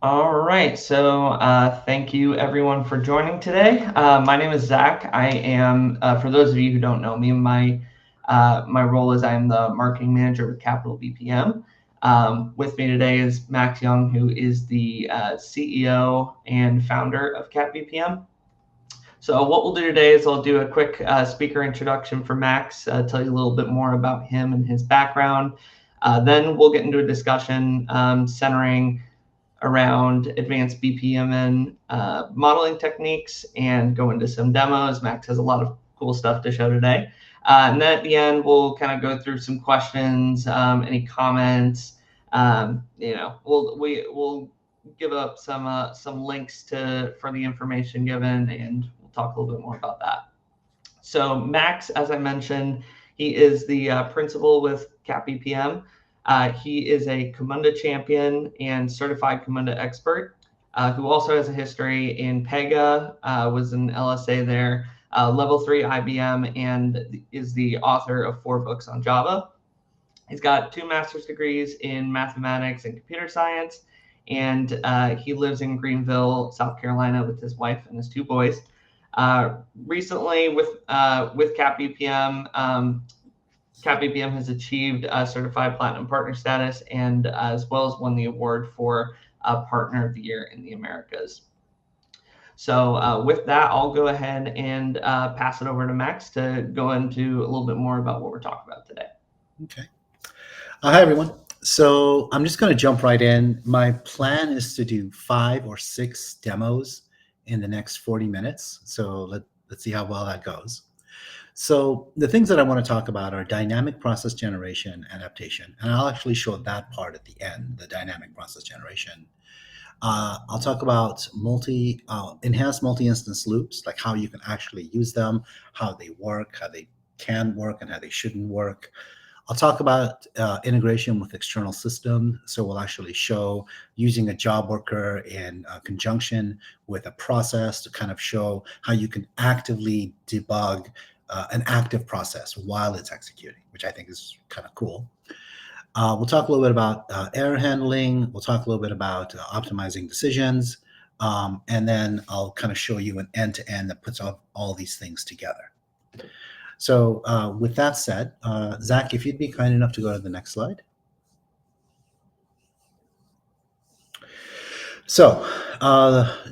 All right, so thank you everyone for joining today. My name is Zach. I am, for those of you who don't know me, my role is I'm the marketing manager with Capital BPM. With me today is Max Young, who is the CEO and founder of Cap BPM. So what we'll do today is I'll do a quick speaker introduction for Max, tell you a little bit more about him and his background. Then we'll get into a discussion centering around advanced BPMN modeling techniques and go into some demos. Max has a lot of cool stuff to show today. And then at the end, we'll kind of go through some questions, any comments. We'll give up some links for the information given, and we'll talk a little bit more about that. So Max, as I mentioned, he is the principal with Cap BPM. He is a Camunda champion and certified Camunda expert, who also has a history in Pega, was an LSA there, level 3 IBM, and is the author of 4 books on Java. He's got 2 master's degrees in mathematics and computer science, and he lives in Greenville, South Carolina with his wife and his 2 boys. Recently with Cap BPM, Cap BPM has achieved certified platinum partner status and as well as won the award for Partner of the Year in the Americas. So with that, I'll go ahead and pass it over to Max to go into a little bit more about what we're talking about today. Okay. Hi, everyone. So I'm just going to jump right in. My plan is to do 5 or 6 demos in the next 40 minutes. So let's see how well that goes. So the things that I want to talk about are dynamic process generation and adaptation. And I'll actually show that part at the end, the dynamic process generation. I'll talk about enhanced multi-instance loops, like how you can actually use them, how they work, how they can work, and how they shouldn't work. I'll talk about integration with external systems. So we'll actually show using a job worker in conjunction with a process to kind of show how you can actively debug an active process while it's executing, which I think is kind of cool. We'll talk a little bit about error handling. We'll talk a little bit about optimizing decisions. And then I'll kind of show you an end-to-end that puts all these things together. So with that said, Zach, if you'd be kind enough to go to the next slide. So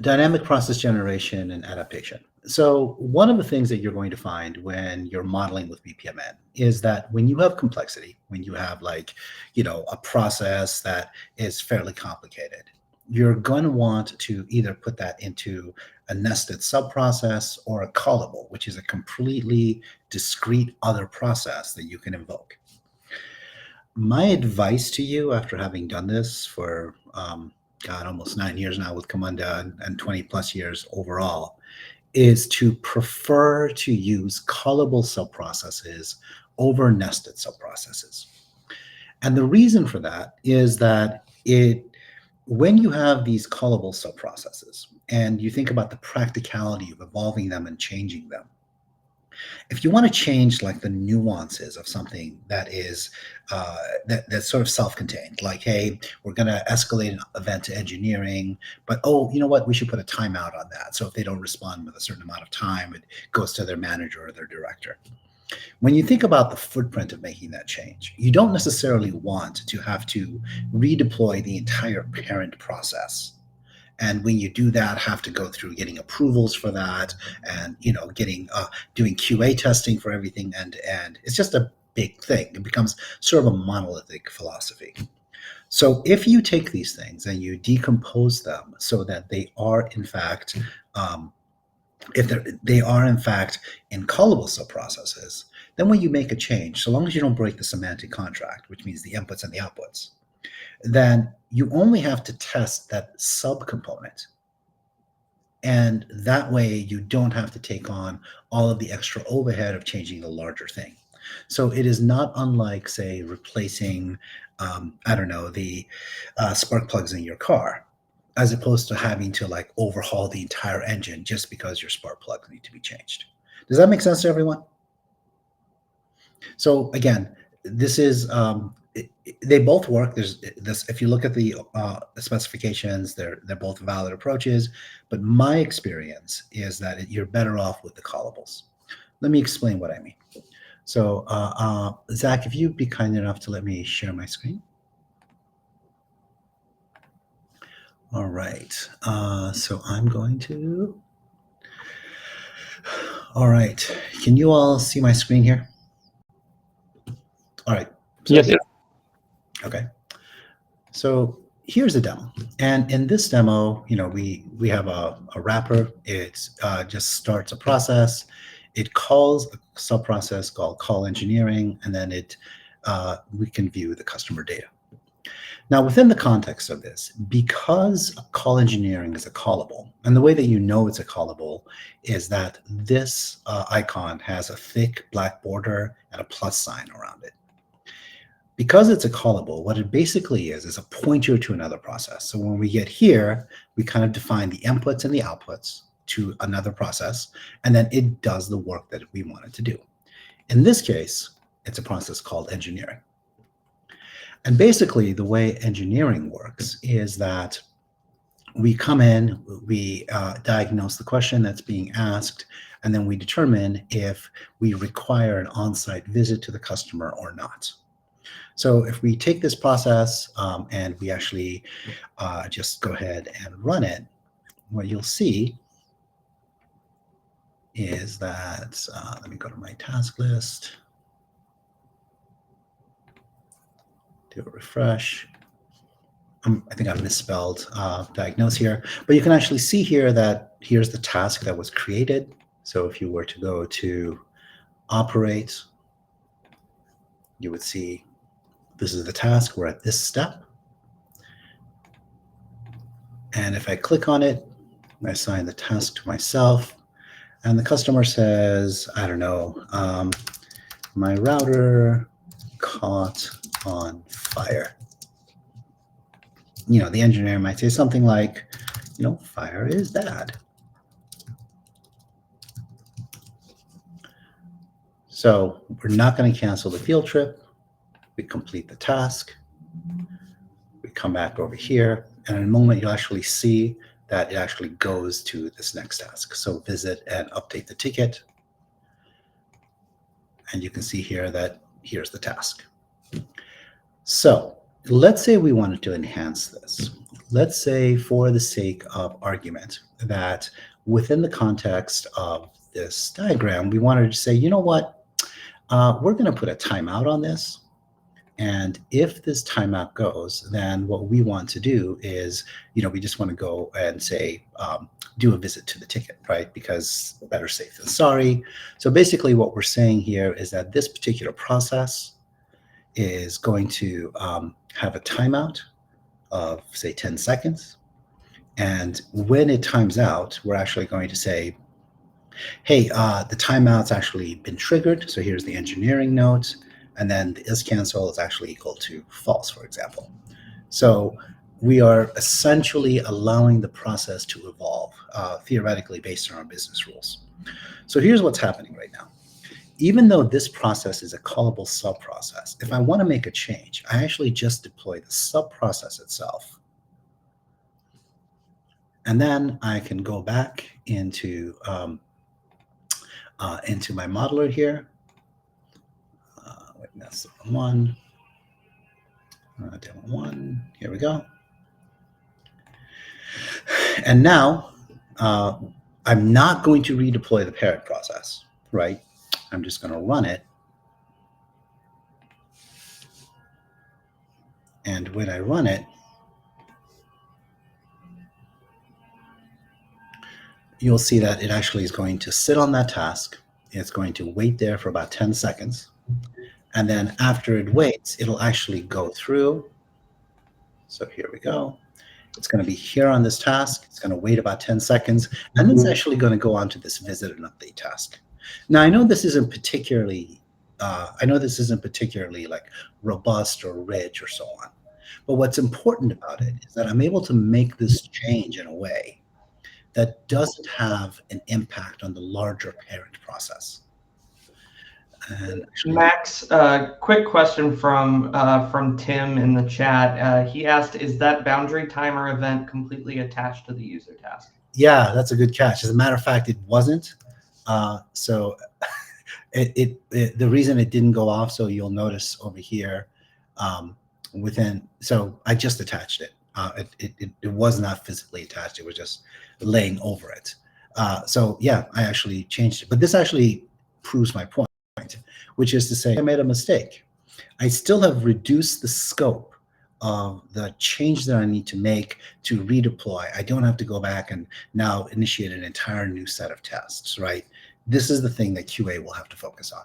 dynamic process generation and adaptation. So one of the things that you're going to find when you're modeling with BPMN is that when you have complexity, when you have a process that is fairly complicated, you're going to want to either put that into a nested subprocess or a callable, which is a completely discrete other process that you can invoke. My advice to you after having done this for, almost 9 years now with Camunda and 20 plus years overall, is to prefer to use callable subprocesses over nested subprocesses. And the reason for that is that when you have these callable subprocesses and you think about the practicality of evolving them and changing them, if you want to change the nuances of something that is that's sort of self-contained, like, hey, we're going to escalate an event to engineering, but you know what, we should put a timeout on that. So if they don't respond with a certain amount of time, it goes to their manager or their director. When you think about the footprint of making that change, you don't necessarily want to have to redeploy the entire parent process. And when you do that, have to go through getting approvals for that and, doing QA testing for everything end to end. It's just a big thing. It becomes sort of a monolithic philosophy. So if you take these things and you decompose them so that they are, in fact, they are in fact in callable subprocesses, then when you make a change, so long as you don't break the semantic contract, which means the inputs and the outputs, then you only have to test that subcomponent. And that way you don't have to take on all of the extra overhead of changing the larger thing. So it is not unlike, say, replacing, the spark plugs in your car, as opposed to having to overhaul the entire engine just because your spark plugs need to be changed. Does that make sense to everyone? So again, this is They both work. There's this. If you look at the specifications, they're both valid approaches. But my experience is that you're better off with the callables. Let me explain what I mean. So, Zach, if you'd be kind enough to let me share my screen. All right. So I'm going to. All right. Can you all see my screen here? All right. So Yes. Okay. So here's a demo. And in this demo, we have a wrapper. It just starts a process. It calls a subprocess called call engineering, and then we can view the customer data. Now, within the context of this, because call engineering is a callable, and the way that you know it's a callable is that this icon has a thick black border and a plus sign around it. Because it's a callable, what it basically is a pointer to another process. So when we get here, we kind of define the inputs and the outputs to another process, and then it does the work that we want it to do. In this case, it's a process called engineering. And basically, the way engineering works is that we come in, we diagnose the question that's being asked, and then we determine if we require an on-site visit to the customer or not. So if we take this process and we actually just go ahead and run it, what you'll see is that, let me go to my task list, do a refresh. I think I misspelled diagnose here, but you can actually see here that here's the task that was created. So if you were to go to operate, you would see this is the task. We're at this step. And if I click on it, I assign the task to myself, and the customer says, I don't know, my router caught on fire. The engineer might say something like, fire is bad. So we're not going to cancel the field trip. We complete the task. We come back over here, and in a moment, you'll actually see that it actually goes to this next task. So visit and update the ticket. And you can see here that here's the task. So let's say we wanted to enhance this. Let's say, for the sake of argument, that within the context of this diagram, we wanted to say, you know what, we're going to put a timeout on this. And if this timeout goes, then what we want to do is, we just want to go and say, do a visit to the ticket, right? Because better safe than sorry. So basically what we're saying here is that this particular process is going to have a timeout of, say, 10 seconds. And when it times out, we're actually going to say, hey, the timeout's actually been triggered. So here's the engineering note. And then the is cancel is actually equal to false, for example. So we are essentially allowing the process to evolve, theoretically based on our business rules. So here's what's happening right now. Even though this process is a callable subprocess, if I want to make a change, I actually just deploy the subprocess itself. And then I can go back into my modeler here. Wait, that's the wrong one. Demo one. Here we go. And now I'm not going to redeploy the parent process, right? I'm just going to run it. And when I run it, you'll see that it actually is going to sit on that task. It's going to wait there for about 10 seconds. And then after it waits, it'll actually go through. So here we go. It's going to be here on this task. It's going to wait about 10 seconds. And it's actually going to go on to this visit and update task. Now, I know this isn't particularly like robust or rich or so on. But what's important about it is that I'm able to make this change in a way that doesn't have an impact on the larger parent process. And actually, Max, quick question from Tim in the chat. He asked, "Is that boundary timer event completely attached to the user task?" yeah, that's a good catch. As a matter of fact, it wasn't. So the reason it didn't go off, so you'll notice over here, so I just attached it. It was not physically attached. It was just laying over it. So yeah, I actually changed it. But this actually proves my point, which is to say I made a mistake. I still have reduced the scope of the change that I need to make to redeploy. I don't have to go back and now initiate an entire new set of tests, right? This is the thing that QA will have to focus on.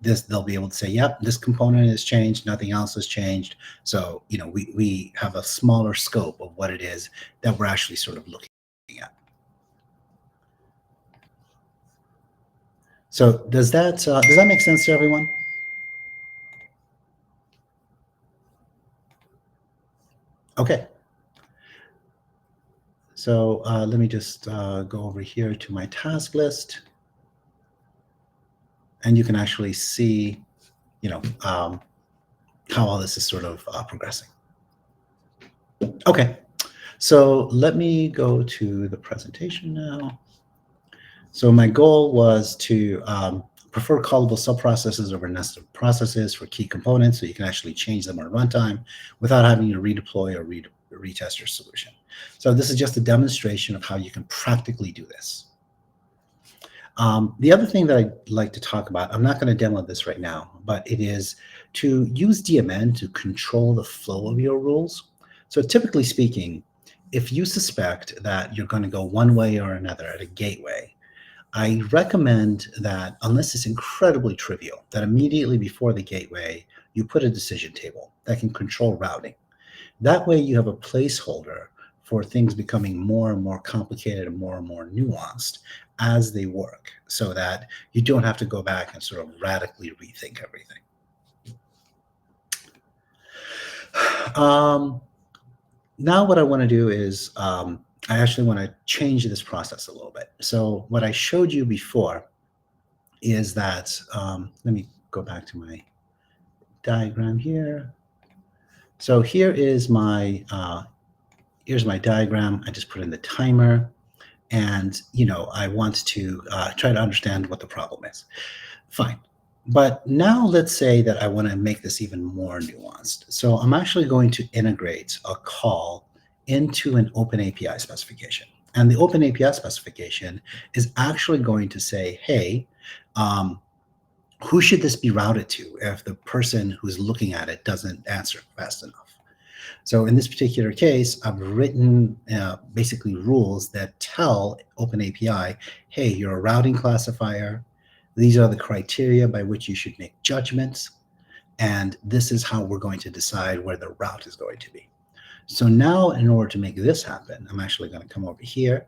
They'll be able to say, yep, this component has changed, nothing else has changed. So, we have a smaller scope of what it is that we're actually sort of looking at. So does that make sense to everyone? Okay. So let me just go over here to my task list. And you can actually see, how all this is sort of progressing. Okay, so let me go to the presentation now. So my goal was to prefer callable subprocesses over nested processes for key components, so you can actually change them on runtime without having to redeploy or retest your solution. So this is just a demonstration of how you can practically do this. The other thing that I'd like to talk about, I'm not going to demo this right now, but it is to use DMN to control the flow of your rules. So typically speaking, if you suspect that you're going to go one way or another at a gateway, I recommend that, unless it's incredibly trivial, that immediately before the gateway, you put a decision table that can control routing. That way you have a placeholder for things becoming more and more complicated and more nuanced as they work, so that you don't have to go back and sort of radically rethink everything. Now what I want to do is I actually want to change this process a little bit. So what I showed you before is that, let me go back to my diagram here. So here is my, here's my diagram. I just put in the timer, and I want to try to understand what the problem is. Fine. But now let's say that I want to make this even more nuanced. So I'm actually going to integrate a call into an open API specification. And the open API specification is actually going to say, hey, who should this be routed to if the person who's looking at it doesn't answer fast enough? So in this particular case, I've written basically rules that tell OpenAPI, hey, you're a routing classifier. These are the criteria by which you should make judgments. And this is how we're going to decide where the route is going to be. So now, in order to make this happen, I'm actually going to come over here.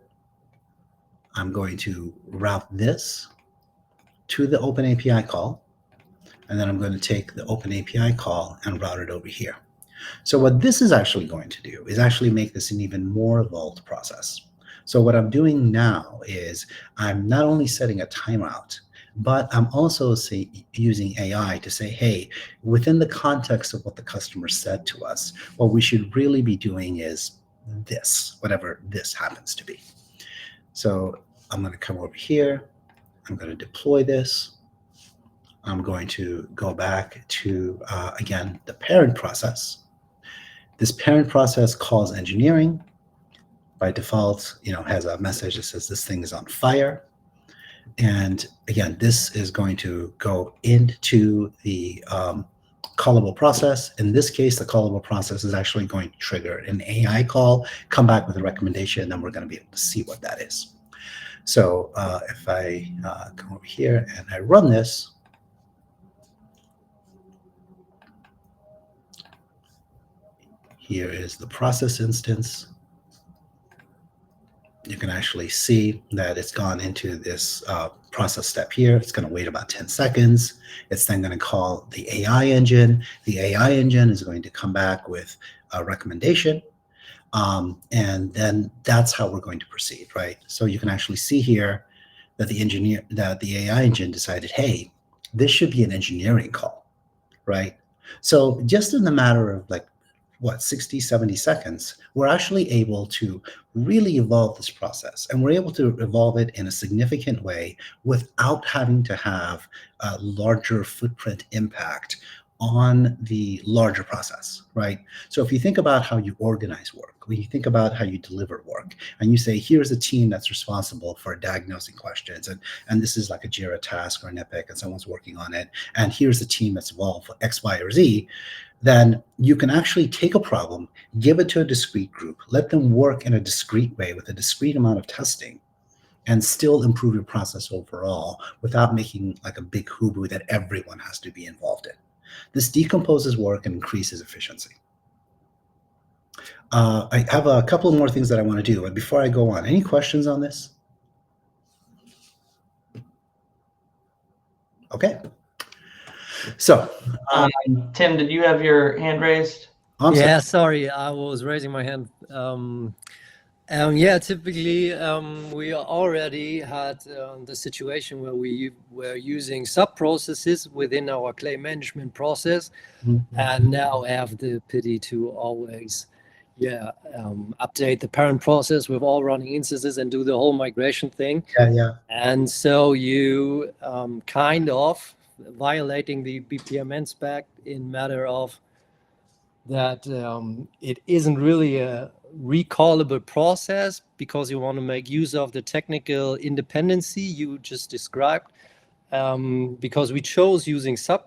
I'm going to route this to the OpenAPI call. And then I'm going to take the OpenAPI call and route it over here. So what this is actually going to do is actually make this an even more evolved process. So what I'm doing now is I'm not only setting a timeout, but I'm also using AI to say, hey, within the context of what the customer said to us, what we should really be doing is this, whatever this happens to be. So I'm going to come over here. I'm going to deploy this. I'm going to go back to, again, the parent process. This parent process calls engineering. By default, has a message that says this thing is on fire. And again, this is going to go into the callable process. In this case, the callable process is actually going to trigger an AI call, come back with a recommendation, and then we're going to be able to see what that is. So if I come over here and I run this, here is the process instance. You can actually see that it's gone into this process step here. It's going to wait about 10 seconds. It's then going to call the AI engine. The AI engine is going to come back with a recommendation. And then that's how we're going to proceed, right? So you can actually see here that the AI engine decided, hey, This should be an engineering call, right? So just in the matter of like, what, 60, 70 seconds, we're actually able to really evolve this process. And we're able to evolve it in a significant way without having to have a larger footprint impact on the larger process, right? So if you think about how you organize work, when you think about how you deliver work, and you say, here's a team that's responsible for diagnosing questions, and this is like a Jira task or an Epic, and someone's working on it, and here's the team that's involved for X, Y, or Z, then you can actually take a problem, give it to a discrete group, let them work in a discrete way with a discrete amount of testing, and still improve your process overall without making like a big hooboo that everyone has to be involved in. This decomposes work and increases efficiency. I have a couple more things that I want to do. And before I go on, any questions on this? Okay. So, Tim, did you have your hand raised? Yeah, sorry, I was raising my hand. Yeah, typically we already had the situation where we were using sub-processes within our claim management process, and now have the pity to always update the parent process with all running instances and do the whole migration thing. And so you kind of violating the BPMN spec in matter of that it isn't really a recallable process because you want to make use of the technical independency you just described, because we chose using sub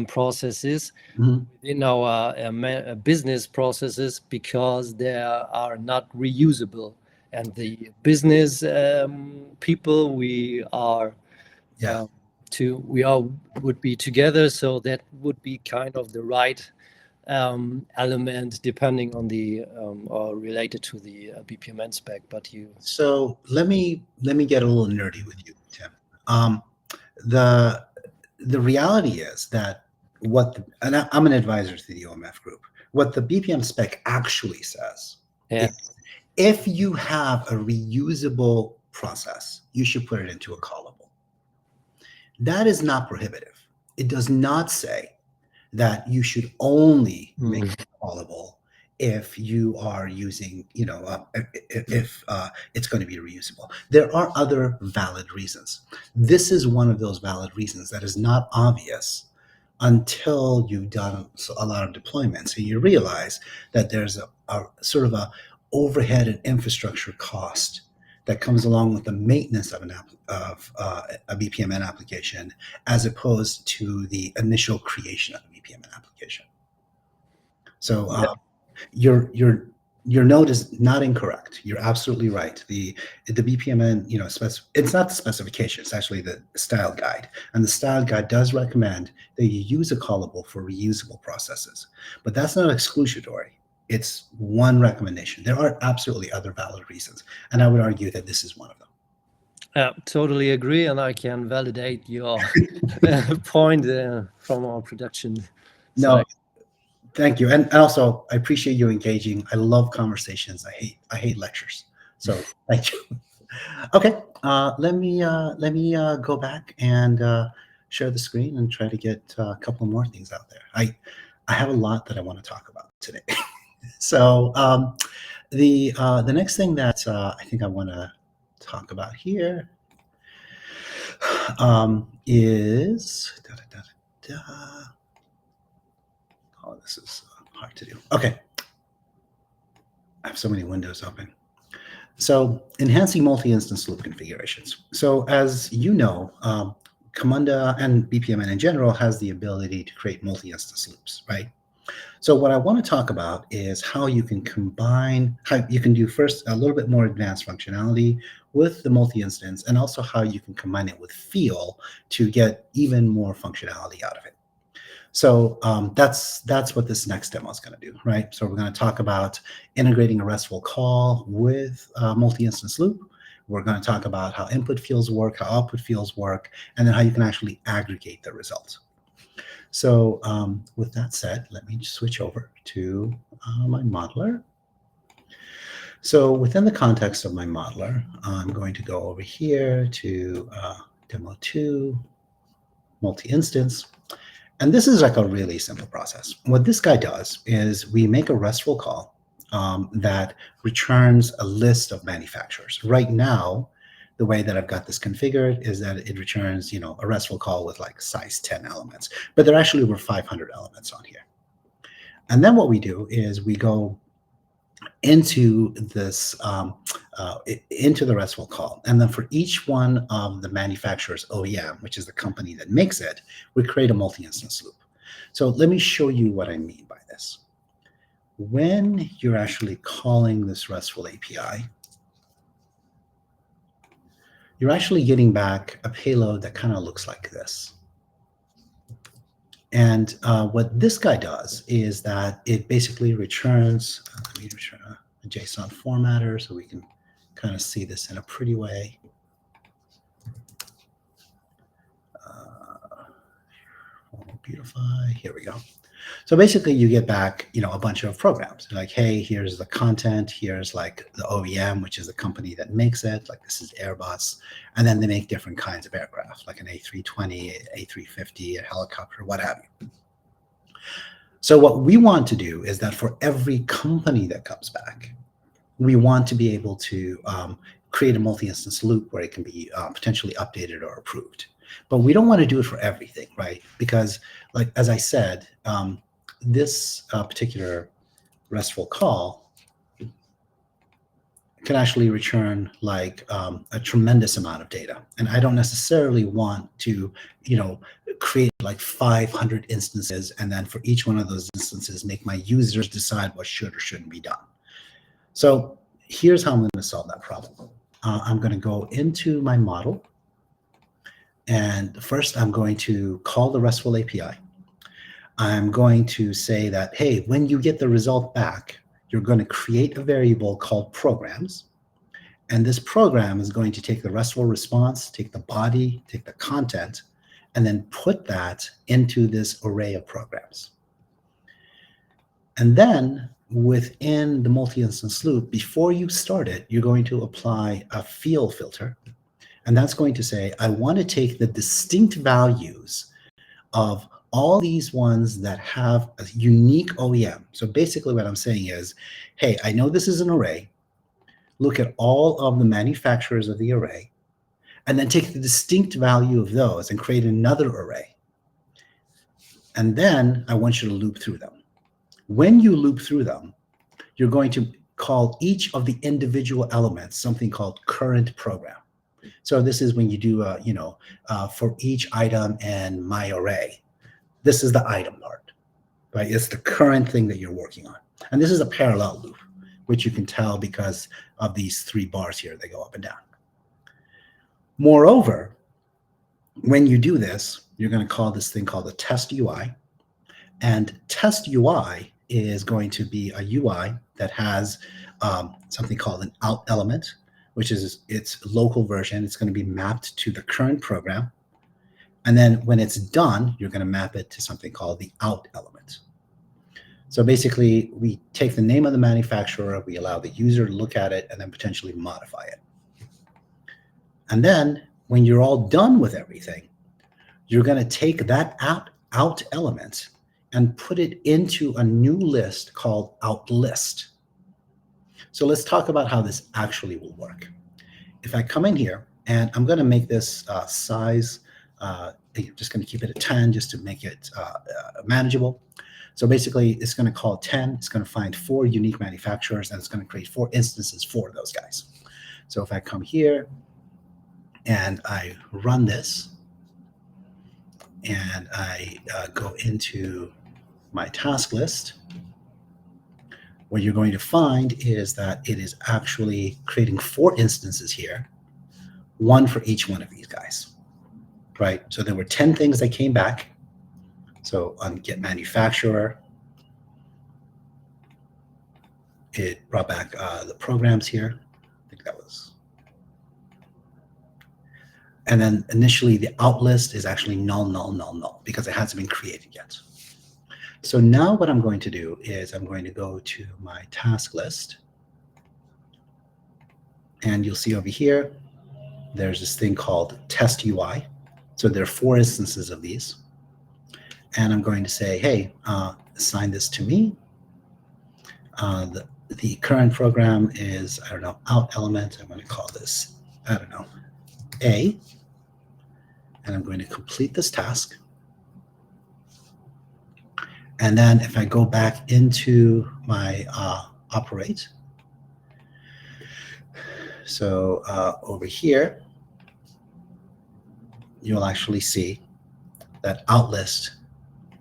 processes in our business processes because they are not reusable, and the business people we are we all would be together, so that would be kind of the right element depending on the or related to the BPMN spec. But you. So let me get a little nerdy with you, Tim. The reality is that and I'm an advisor to the OMF group. What the BPM spec actually says is if you have a reusable process, you should put it into a callable. That is not prohibitive. It does not say that you should only make it callable if you are using, if it's going to be reusable. There are other valid reasons. This is one of those valid reasons that is not obvious until you've done a lot of deployments. So you realize that there's a sort of a overhead and infrastructure cost that comes along with the maintenance of a BPMN application, as opposed to the initial creation of a BPMN application. So your note is not incorrect. You're absolutely right. The BPMN, it's not the specification. It's actually the style guide, and the style guide does recommend that you use a callable for reusable processes, but that's not exclusionary. It's one recommendation. There are absolutely other valid reasons, and I would argue that this is one of them. Totally agree, and I can validate your point from our production side. Thank you, and also I appreciate you engaging. I love conversations. I hate lectures. So thank you. Okay, let me go back and share the screen and try to get a couple more things out there. I have a lot that I want to talk about today. So the next thing that I think I want to talk about here is oh, this is hard to do. Okay, I have so many windows open. So enhancing multi-instance loop configurations. So as you know, Camunda and BPMN in general has the ability to create multi-instance loops, right? So what I want to talk about is how you can combine, how you can do first a little bit more advanced functionality with the multi-instance, and also how you can combine it with feel to get even more functionality out of it. So that's what this next demo is going to do, right? So we're going to talk about integrating a RESTful call with a multi-instance loop. We're going to talk about how input fields work, how output fields work, and then how you can actually aggregate the results. So with that said, let me switch over to my modeler. So within the context of my modeler, I'm going to go over here to demo 2, multi-instance. And this is like a really simple process. What this guy does is we make a RESTful call that returns a list of manufacturers. Right now, the way that I've got this configured is that it returns, a RESTful call with like size 10 elements, but there actually were 500 elements on here. And then what we do is we go into this, into the RESTful call. And then for each one of the manufacturer's OEM, which is the company that makes it, we create a multi-instance loop. So let me show you what I mean by this. When you're actually calling this RESTful API, you're actually getting back a payload that kind of looks like this. And what this guy does is that it basically returns, let me return a JSON formatter so we can kind of see this in a pretty way. Beautify, here we go. So basically you get back, a bunch of programs like, hey, here's the content, here's like the OEM, which is the company that makes it, like this is Airbus, and then they make different kinds of aircraft, like an A320, A350, a helicopter, what have you. So what we want to do is that for every company that comes back, we want to be able to create a multi-instance loop where it can be potentially updated or approved. But we don't want to do it for everything, right? Because, like as I said, this particular RESTful call can actually return like a tremendous amount of data. And I don't necessarily want to, create like 500 instances and then for each one of those instances, make my users decide what should or shouldn't be done. So here's how I'm going to solve that problem. I'm going to go into my model. And first, I'm going to call the RESTful API. I'm going to say that, hey, when you get the result back, you're going to create a variable called programs. And this program is going to take the RESTful response, take the body, take the content, and then put that into this array of programs. And then within the multi-instance loop, before you start it, you're going to apply a field filter. And that's going to say, I want to take the distinct values of all these ones that have a unique OEM. So basically what I'm saying is, hey, I know this is an array. Look at all of the manufacturers of the array, and then take the distinct value of those and create another array. And then I want you to loop through them. When you loop through them, you're going to call each of the individual elements something called current program. So this is when you do, for each item in my array, this is the item part, right? It's the current thing that you're working on. And this is a parallel loop, which you can tell because of these 3 bars here, they go up and down. Moreover, when you do this, you're going to call this thing called a test UI. And test UI is going to be a UI that has something called an out element, which is its local version. It's going to be mapped to the current program. And then when it's done, you're going to map it to something called the out element. So basically, we take the name of the manufacturer, we allow the user to look at it, and then potentially modify it. And then when you're all done with everything, you're going to take that out element and put it into a new list called out list. So let's talk about how this actually will work. If I come in here, and I'm going to make this size, I'm just going to keep it at 10 just to make it manageable. So basically, it's going to call 10. It's going to find 4 unique manufacturers, and it's going to create 4 instances for those guys. So if I come here and I run this, and I go into my task list, what you're going to find is that it is actually creating 4 instances here, 1 for each one of these guys, right? So there were 10 things that came back. So on get manufacturer, it brought back the programs here. I think that was. And then initially the out list is actually null, null, null, null, because it hasn't been created yet. So now what I'm going to do is I'm going to go to my task list. And you'll see over here, there's this thing called test UI. So there are 4 instances of these. And I'm going to say, hey, assign this to me. The current program is, I don't know, out element. I'm going to call this, I don't know, A. And I'm going to complete this task. And then if I go back into my operate, so over here, you'll actually see that outlist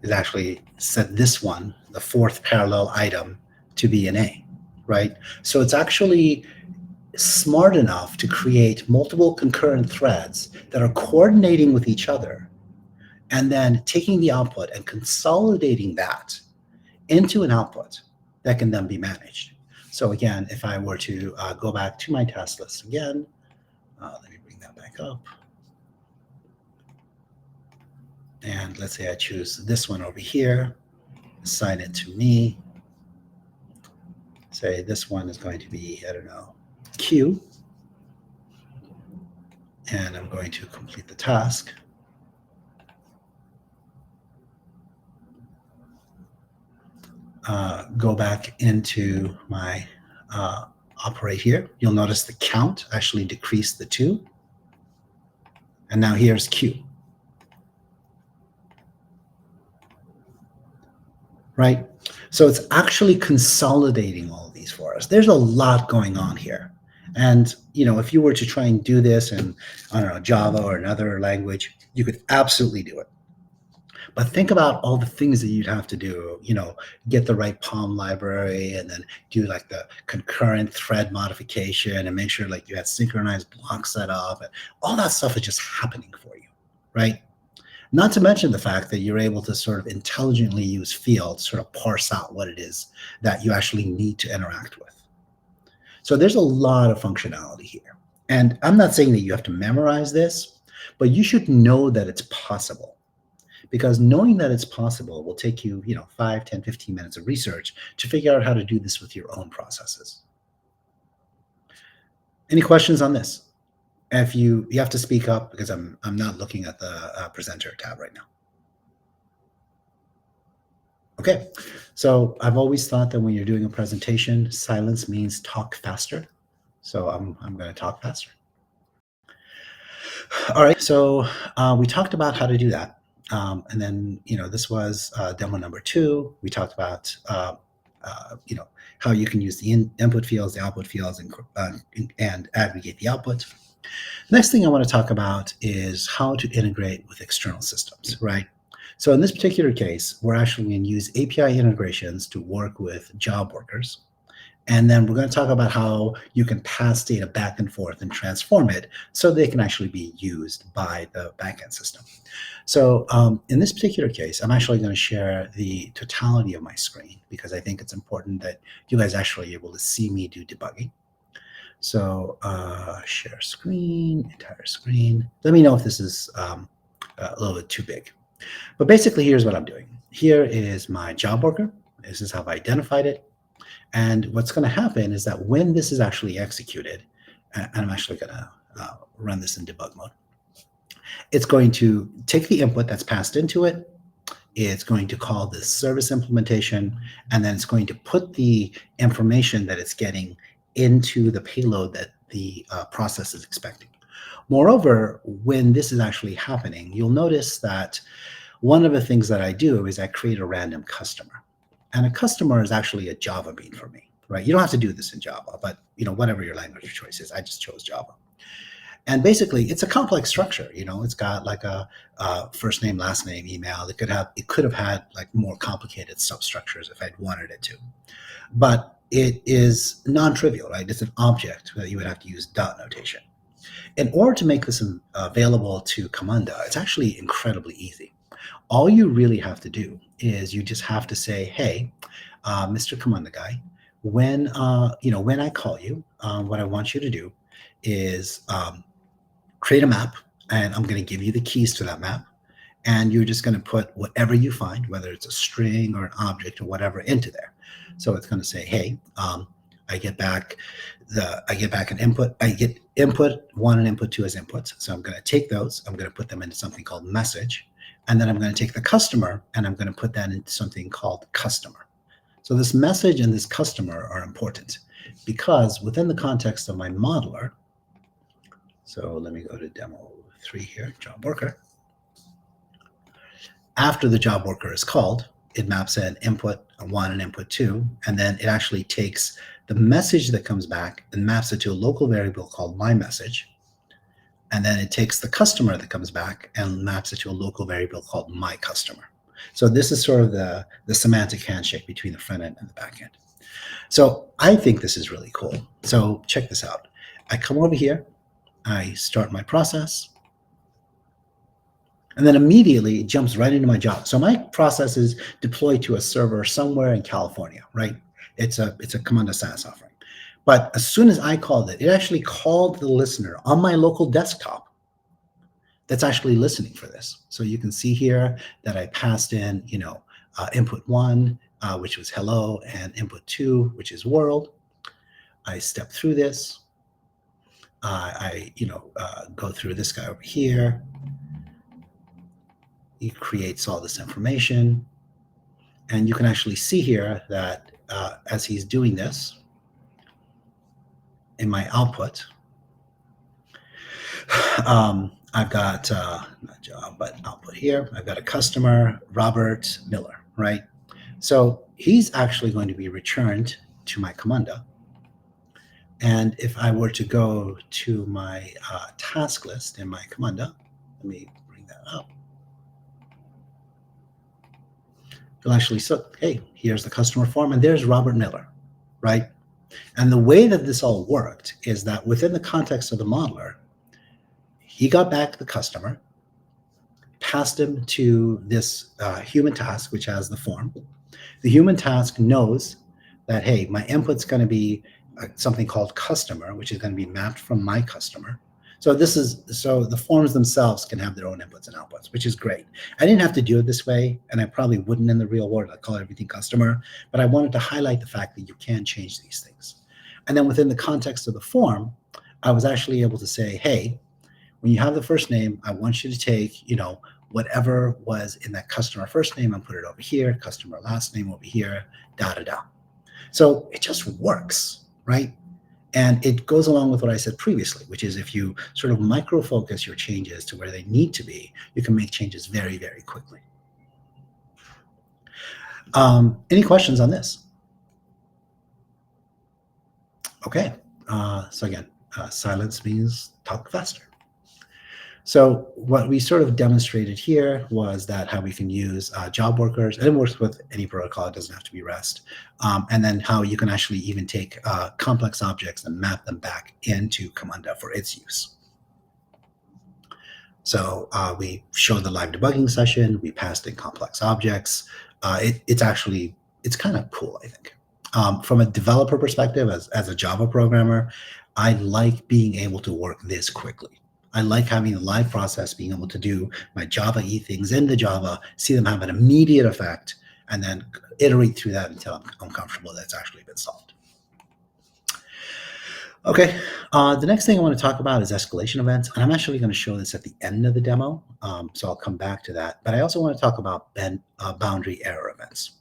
is actually set this one, the 4th parallel item, to be an A, right? So it's actually smart enough to create multiple concurrent threads that are coordinating with each other, and then taking the output and consolidating that into an output that can then be managed. So again, if I were to go back to my task list again, let me bring that back up. And let's say I choose this one over here, assign it to me. Say this one is going to be, I don't know, Q. And I'm going to complete the task. Go back into my operate here. You'll notice the count actually decreased the 2. And now here's Q. Right? So it's actually consolidating all of these for us. There's a lot going on here. And, you know, if you were to try and do this in, I don't know, Java or another language, you could absolutely do it. But think about all the things that you'd have to do, you know, get the right POM library and then do like the concurrent thread modification and make sure like you had synchronized blocks set up. And all that stuff is just happening for you, right? Not to mention the fact that you're able to sort of intelligently use fields, sort of parse out what it is that you actually need to interact with. So there's a lot of functionality here. And I'm not saying that you have to memorize this, but you should know that it's possible. Because knowing that it's possible will take you, you know, 5, 10, 15 minutes of research to figure out how to do this with your own processes. Any questions on this? If you have to speak up because I'm not looking at the presenter tab right now. Okay, so I've always thought that when you're doing a presentation, silence means talk faster. So I'm going to talk faster. All right, so we talked about how to do that. And then, you know, this was demo number 2. We talked about, you know, how you can use the input fields, the output fields, and aggregate the output. Next thing I want to talk about is how to integrate with external systems, right? So in this particular case, we're actually going to use API integrations to work with job workers. And then we're going to talk about how you can pass data back and forth and transform it so they can actually be used by the backend system. So in this particular case, I'm actually going to share the totality of my screen because I think it's important that you guys actually are able to see me do debugging. So share screen, entire screen. Let me know if this is a little bit too big. But basically, here's what I'm doing. Here is my job worker. This is how I identified it. And what's going to happen is that when this is actually executed, and I'm actually going to run this in debug mode, it's going to take the input that's passed into it. It's going to call this service implementation, and then it's going to put the information that it's getting into the payload that the process is expecting. Moreover, when this is actually happening, you'll notice that one of the things that I do is I create a random customer. And a customer is actually a Java bean for me, right? You don't have to do this in Java, but you know, whatever your language of choice is, I just chose Java. And basically, it's a complex structure. You know, it's got like a first name, last name, email. It could have had like more complicated substructures if I'd wanted it to. But it is non-trivial, right? It's an object that you would have to use dot notation. In order to make this available to Camunda, it's actually incredibly easy. All you really have to do is you just have to say, hey, Mr. Camunda guy, when I call you, what I want you to do is create a map, and I'm going to give you the keys to that map, and you're just going to put whatever you find, whether it's a string or an object or whatever, into there. So it's going to say, hey, I get back an input. I get input 1 and input 2 as inputs. So I'm going to take those. I'm going to put them into something called message. And then I'm going to take the customer and I'm going to put that into something called customer. So this message and this customer are important because within the context of my modeler, so let me go to demo 3 here, job worker. After the job worker is called, it maps in input 1 and input 2, and then it actually takes the message that comes back and maps it to a local variable called myMessage. And then it takes the customer that comes back and maps it to a local variable called myCustomer. So this is sort of the semantic handshake between the front end and the back end. So I think this is really cool. So check this out. I come over here, I start my process, and then immediately it jumps right into my job. So my process is deployed to a server somewhere in California, right? It's a Camunda SaaS offering. But as soon as I called it, it actually called the listener on my local desktop that's actually listening for this. So you can see here that I passed in, input 1, which was hello, and input 2, which is world. I step through this. I go through this guy over here. He creates all this information. And you can actually see here that as he's doing this, in my output, I've got, not job, but output here. I've got a customer, Robert Miller, right? So he's actually going to be returned to my Camunda. And if I were to go to my task list in my Camunda, let me bring that up. You'll actually see, hey, here's the customer form, and there's Robert Miller, right? And the way that this all worked is that within the context of the modeler, he got back the customer, passed him to this human task, which has the form. The human task knows that, hey, my input's going to be something called customer, which is going to be mapped from my customer. So the forms themselves can have their own inputs and outputs, which is great. I didn't have to do it this way, and I probably wouldn't in the real world. I call everything customer, but I wanted to highlight the fact that you can change these things. And then within the context of the form, I was actually able to say, hey, when you have the first name, I want you to take, whatever was in that customer first name and put it over here, customer last name over here, da-da-da. So it just works, right? And it goes along with what I said previously, which is if you sort of micro-focus your changes to where they need to be, you can make changes very, very quickly. Any questions on this? Okay, so again, silence means talk faster. So what we sort of demonstrated here was that how we can use job workers, and it works with any protocol, it doesn't have to be REST, and then how you can actually even take complex objects and map them back into Camunda for its use. So we showed the live debugging session, we passed in complex objects. It's kind of cool, I think. From a developer perspective, as a Java programmer, I like being able to work this quickly. I like having a live process, being able to do my Java-y things in the Java, see them have an immediate effect, and then iterate through that until I'm comfortable that it's actually been solved. Okay, the next thing I want to talk about is escalation events, and I'm actually going to show this at the end of the demo, so I'll come back to that. But I also want to talk about boundary error events.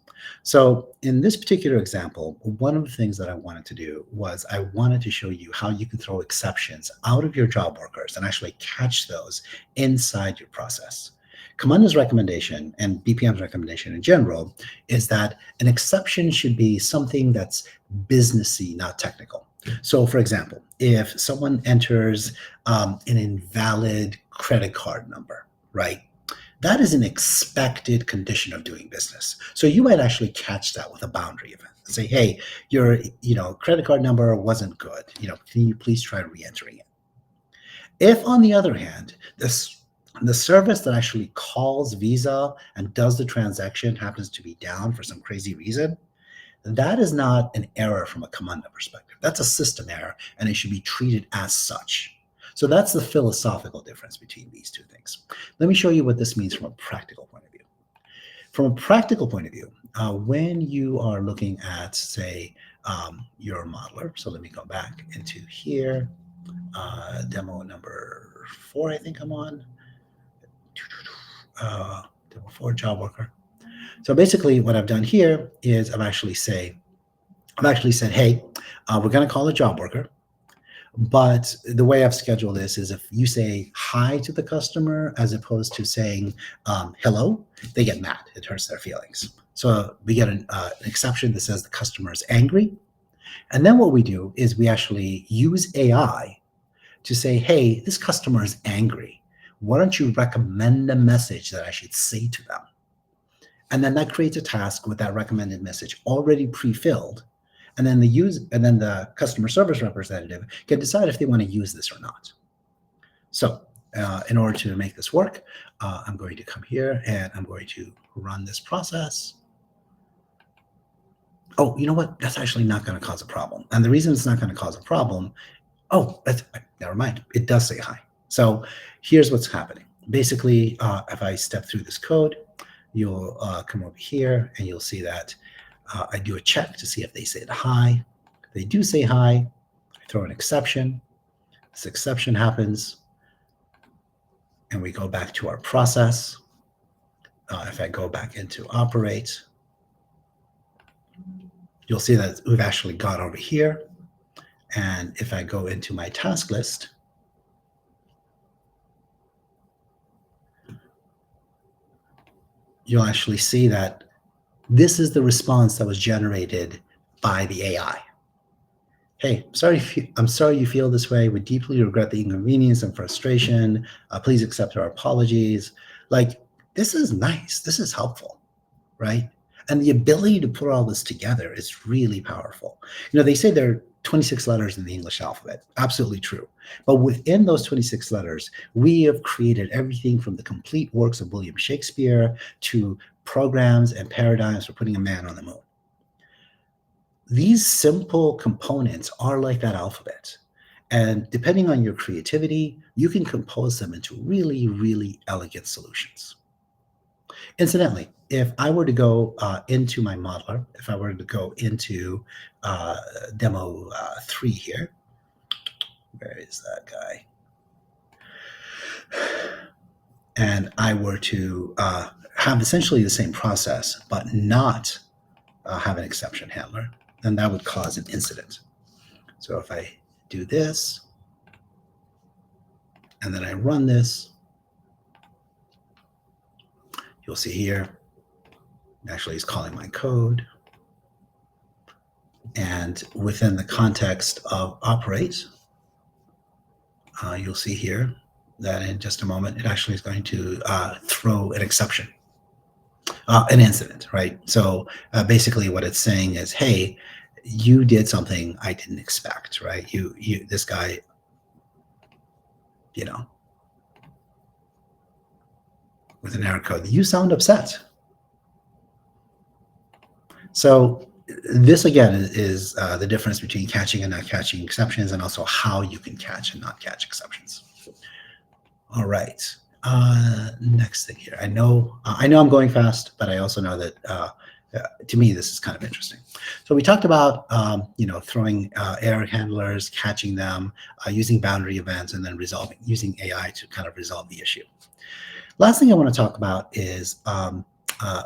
So in this particular example, one of the things that I wanted to do was I wanted to show you how you can throw exceptions out of your job workers and actually catch those inside your process. Camunda's recommendation and BPM's recommendation in general is that an exception should be something that's businessy, not technical. So for example, if someone enters an invalid credit card number, right? That is an expected condition of doing business. So you might actually catch that with a boundary event and say, hey, your credit card number wasn't good. Can you please try re-entering it? If, on the other hand, the service that actually calls Visa and does the transaction happens to be down for some crazy reason, that is not an error from a Camunda perspective. That's a system error, and it should be treated as such. So that's the philosophical difference between these two things. Let me show you what this means from a practical point of view. From a practical point of view, when you are looking at, say, your modeler, so let me go back into here, demo number 4, I think I'm on, demo 4, job worker. So basically what I've done here is I've actually said, hey, we're going to call a job worker. But the way I've scheduled this is if you say hi to the customer as opposed to saying hello, they get mad. It hurts their feelings. So we get an exception that says the customer is angry. And then what we do is we actually use AI to say, hey, this customer is angry. Why don't you recommend a message that I should say to them? And then that creates a task with that recommended message already pre-filled. And then the customer service representative can decide if they want to use this or not. So in order to make this work, I'm going to come here and I'm going to run this process. Oh, you know what? That's actually not going to cause a problem. And the reason it's not going to cause a problem, never mind. It does say hi. So here's what's happening. Basically, if I step through this code, you'll come over here and you'll see that I do a check to see if they said hi. If they do say hi, I throw an exception. This exception happens, and we go back to our process. If I go back into operate, you'll see that we've actually got over here. And if I go into my task list, you'll actually see that this is the response that was generated by the AI. Hey, I'm sorry you feel this way. We deeply regret the inconvenience and frustration. Please accept our apologies. Like, this is nice. This is helpful, right? And the ability to put all this together is really powerful. You know, they say there are 26 letters in the English alphabet. Absolutely true. But within those 26 letters, we have created everything from the complete works of William Shakespeare to programs and paradigms for putting a man on the moon. These simple components are like that alphabet. And depending on your creativity, you can compose them into really, really elegant solutions. Incidentally, if I were to go into my modeler, if I were to go into demo 3 here, where is that guy? And I were to have essentially the same process, but not have an exception handler, then that would cause an incident. So if I do this, and then I run this, you'll see here, actually he's calling my code. And within the context of operate, you'll see here that in just a moment, it actually is going to throw an exception, an incident, right? So basically what it's saying is, hey, you did something I didn't expect, right? This guy, you know, with an error code, you sound upset. So this again is the difference between catching and not catching exceptions, and also how you can catch and not catch exceptions. All right. Next thing here. I know I'm going fast, but I also know that to me this is kind of interesting. So we talked about throwing error handlers, catching them, using boundary events, and then using AI to kind of resolve the issue. Last thing I want to talk about is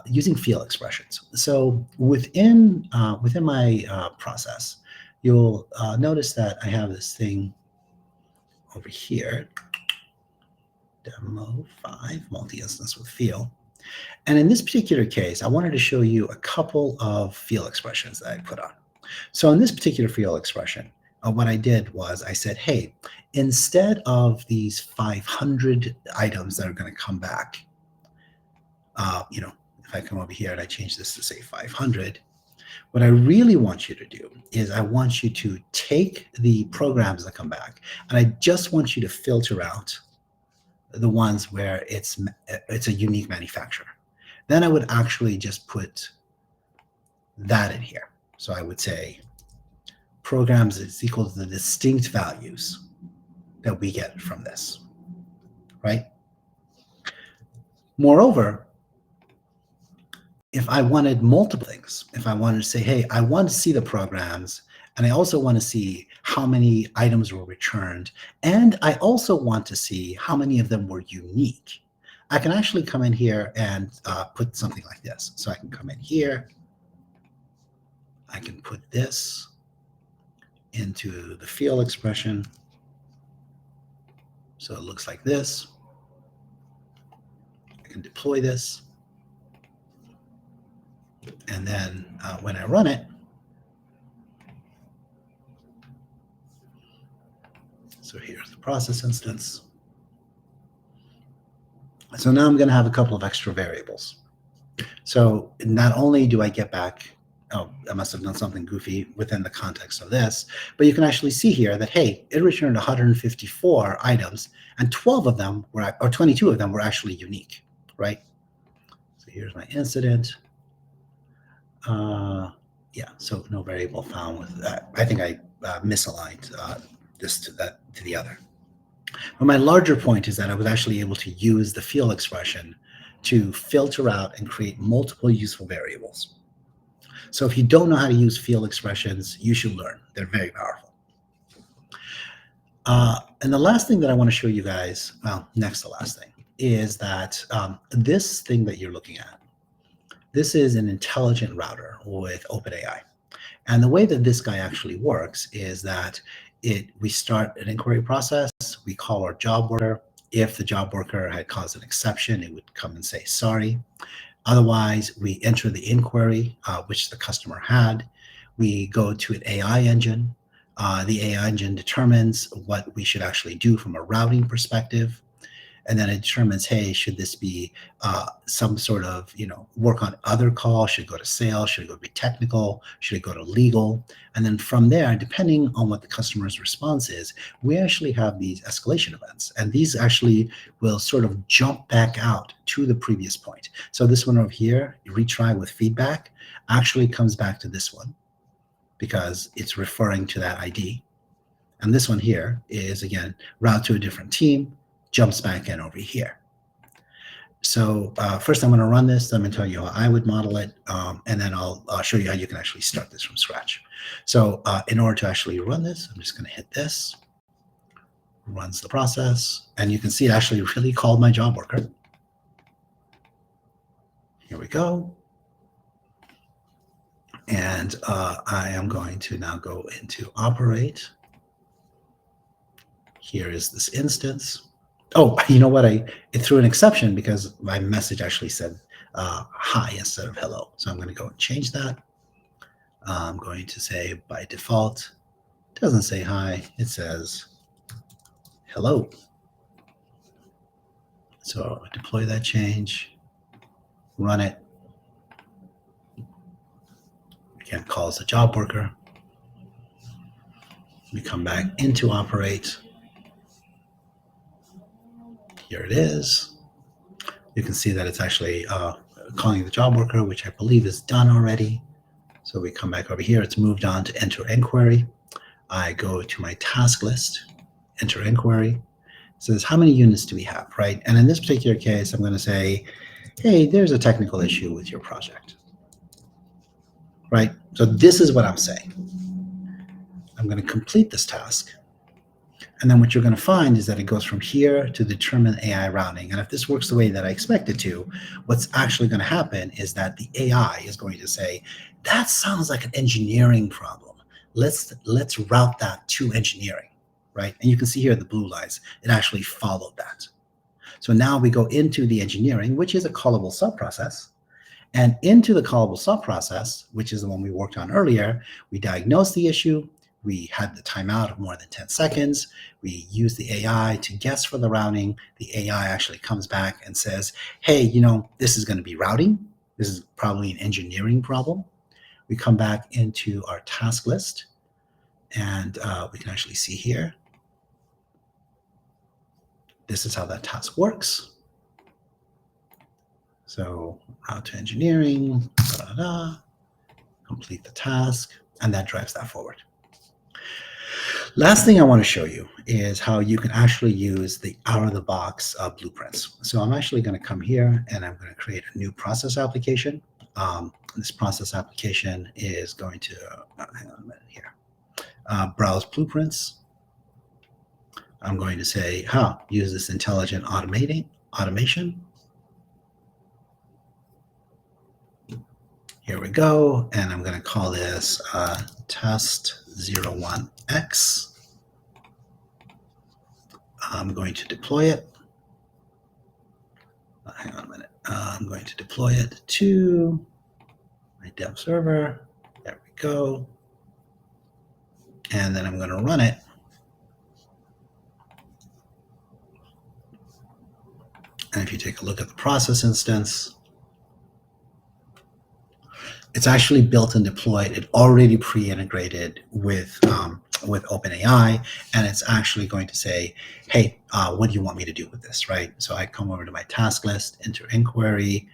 using field expressions. So within my process, you'll notice that I have this thing over here, demo 5, multi-instance with field. And in this particular case, I wanted to show you a couple of field expressions that I put on. So in this particular field expression, what I did was I said, hey, instead of these 500 items that are going to come back, if I come over here and I change this to say 500, what I really want you to do is I want you to take the programs that come back, and I just want you to filter out the ones where it's a unique manufacturer. Then I would actually just put that in here. So I would say programs is equal to the distinct values that we get from this, right? Moreover, if I wanted multiple things, if I wanted to say, hey, I want to see the programs, and I also want to see how many items were returned, and I also want to see how many of them were unique, I can actually come in here and put something like this. So I can come in here, I can put this into the field expression. So it looks like this. I can deploy this. And then when I run it, so here's the process instance. So now I'm going to have a couple of extra variables. So not only do I get back, oh, I must have done something goofy within the context of this, but you can actually see here that, hey, it returned 154 items and 12 of them were, or 22 of them were actually unique, right? So here's my incident. Yeah, so no variable found with that. I think I misaligned this to the other. But my larger point is that I was actually able to use the field expression to filter out and create multiple useful variables. So if you don't know how to use field expressions, you should learn. They're very powerful. And the last thing that I want to show you guys, well, next to last thing, is that this thing that you're looking at, this is an intelligent router with OpenAI. And the way that this guy actually works is that we start an inquiry process, we call our job worker. If the job worker had caused an exception, it would come and say sorry. Otherwise, we enter the inquiry, which the customer had. We go to an AI engine. The AI engine determines what we should actually do from a routing perspective. And then it determines, hey, should this be some sort of, work on other calls? Should it go to sales? Should it go to be technical? Should it go to legal? And then from there, depending on what the customer's response is, we actually have these escalation events. And these actually will sort of jump back out to the previous point. So this one over here, retry with feedback, actually comes back to this one because it's referring to that ID. And this one here is, again, route to a different team, jumps back in over here. So first I'm going to run this. I'm going to tell you how I would model it, and then I'll show you how you can actually start this from scratch. So in order to actually run this, I'm just going to hit this, runs the process, and you can see it actually really called my job worker. Here we go. And I am going to now go into operate. Here is this instance. Oh, you know what? It threw an exception because my message actually said hi instead of hello. So I'm going to go and change that. I'm going to say by default, it doesn't say hi, it says hello. So deploy that change, run it. Again, calls the job worker. We come back into operate. Here it is. You can see that it's actually calling the job worker, which I believe is done already. So we come back over here. It's moved on to enter inquiry. I go to my task list, enter inquiry. It says, how many units do we have, right? And in this particular case, I'm going to say, hey, there's a technical issue with your project, right? So this is what I'm saying. I'm going to complete this task. And then what you're going to find is that it goes from here to determine AI routing. And if this works the way that I expect it to, what's actually going to happen is that the AI is going to say, that sounds like an engineering problem. Let's route that to engineering, right? And you can see here the blue lines, it actually followed that. So now we go into the engineering, which is a callable subprocess. And into the callable subprocess, which is the one we worked on earlier, we diagnose the issue. We had the timeout of more than 10 seconds. We use the AI to guess for the routing. The AI actually comes back and says, hey, this is going to be routing. This is probably an engineering problem. We come back into our task list, and we can actually see here. This is how that task works. So route to engineering, complete the task, and that drives that forward. Last thing I want to show you is how you can actually use the out-of-the-box blueprints. So I'm actually going to come here and I'm going to create a new process application. this process application is going to, hang on a minute here, browse blueprints. I'm going to say, how use this intelligent automation. Here we go. And I'm going to call this test 01X. I'm going to deploy it. Hang on a minute. I'm going to deploy it to my dev server. There we go. And then I'm going to run it. And if you take a look at the process instance, it's actually built and deployed. It already pre-integrated with OpenAI, and it's actually going to say, hey, what do you want me to do with this, right? So I come over to my task list, enter inquiry,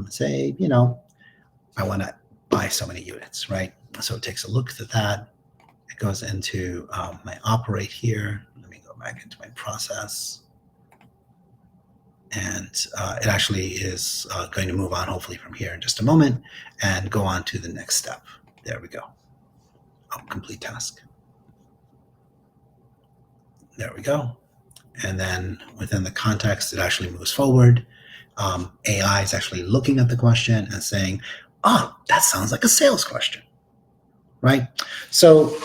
say, I want to buy so many units, right? So it takes a look at that. It goes into my operate here. Let me go back into my process. And it actually is going to move on, hopefully, from here in just a moment and go on to the next step. There we go. Complete task. There we go. And then within the context, it actually moves forward. AI is actually looking at the question and saying, oh, that sounds like a sales question, right? So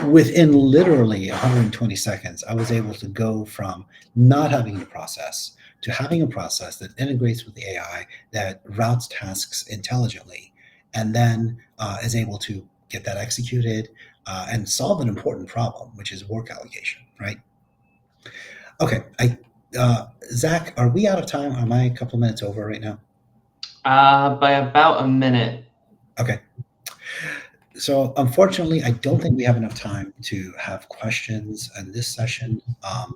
within literally 120 seconds, I was able to go from not having a process to having a process that integrates with the AI, that routes tasks intelligently, and then is able to get that executed and solve an important problem, which is work allocation, right? Okay, Zach, are we out of time? Am I a couple of minutes over right now? By about a minute. Okay. So unfortunately, I don't think we have enough time to have questions in this session,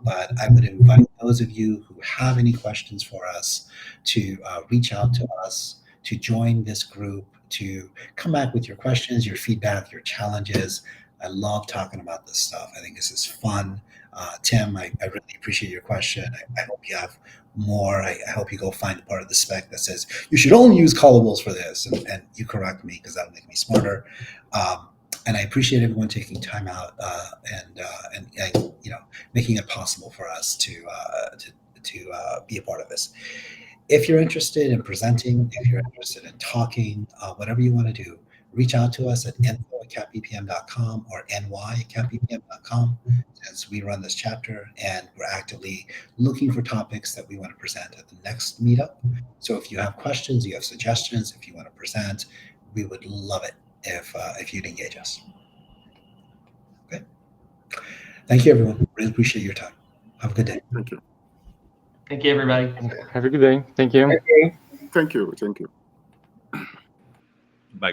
but I would invite those of you who have any questions for us to reach out to us, to join this group, to come back with your questions, your feedback, your challenges. I love talking about this stuff. I think this is fun. Tim, I really appreciate your question. I hope you have more. I hope you go find the part of the spec that says you should only use callables for this, and you correct me because that'll make me smarter. And I appreciate everyone taking time out and making it possible for us to be a part of this. If you're interested in presenting, if you're interested in talking, whatever you want to do, reach out to us at info@capbpm.com or ny@capbpm.com, as we run this chapter, and we're actively looking for topics that we want to present at the next meetup. So if you have questions, you have suggestions, if you want to present, we would love it if you'd engage us. Okay. Thank you, everyone. Really appreciate your time. Have a good day. Thank you. Thank you, everybody. Have a good day. Thank you. Thank you. Thank you. Bye, guys.